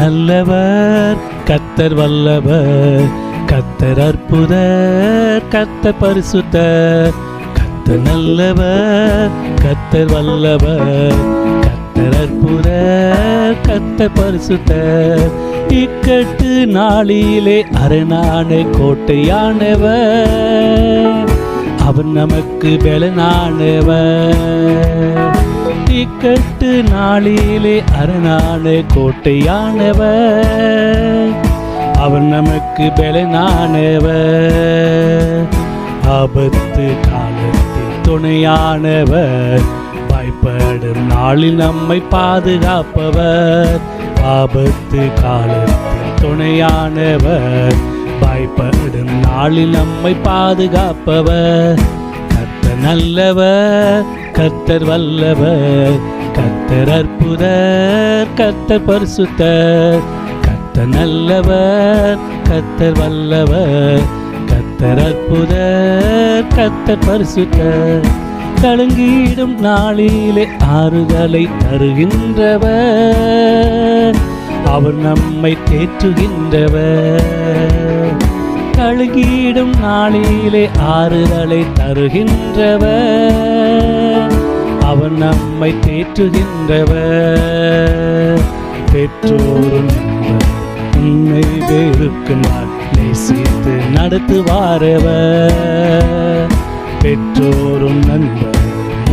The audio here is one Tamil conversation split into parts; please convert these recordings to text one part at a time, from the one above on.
நல்லவர், கர்த்தர் வல்லவர், கர்த்தர் அற்புதர், கர்த்தர் பரிசுத்தர். கர்த்தர் நல்லவர், கர்த்தர் வல்லவர், கர்த்தர் அற்புதர், கர்த்தர் பரிசுத்தர். இக்கட்டு நாளிலே அரணான கோட்டையானவர், அவர் நமக்கு பலனானவர். இக்கட்டு நாளிலே அரணான கோட்டையானவர், அவர் நமக்கு பலனானவர். ஆபத்து காலத்தில் துணையானவர், பயப்படும் நாளில் நம்மை பாதுகாப்பவர். ஆபத்து காலத்தில் துணையானவர், பயப்படும் நாளில் நம்மை பாதுகாப்பவர். கர்த்தர் நல்லவர், கர்த்தர் வல்லவர், கர்த்தர் அற்புதர், கர்த்தர் பரிசுத்தர். கர்த்தர் நல்லவர், கர்த்தர் வல்லவர், கர்த்தர் அற்புதர், கர்த்தர் பரிசுத்தர். கலங்கிடும் நாளிலே ஆறுதலை தருகின்றவர், அவர் நம்மை தேற்றுகின்றவர். கலங்கிடும் நாளிலே ஆறுதலை தருகின்றவர், அவர் நம்மை தேற்றுகின்றவர். பெற்றோரும் உன்னை வெறுக்கும் நாள் நேசித்து நடத்துவாரவர். பெற்றோரும் நண்பர்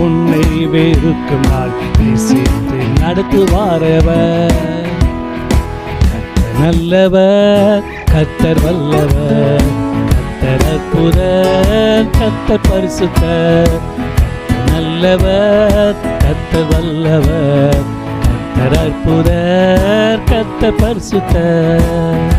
உன்னை வெறுக்கும் நாள் நேசித்து நடத்துவாரவர். கர்த்தர் நல்லவர், கர்த்தர் வல்லவர், கர்த்தர் அற்புதர், கர்த்தர் பரிசுத்தர். நல்லவர், கர்த்தர் வல்லவர், கர்த்தர் அற்புதர், கர்த்தர் பரிசுத்தர்.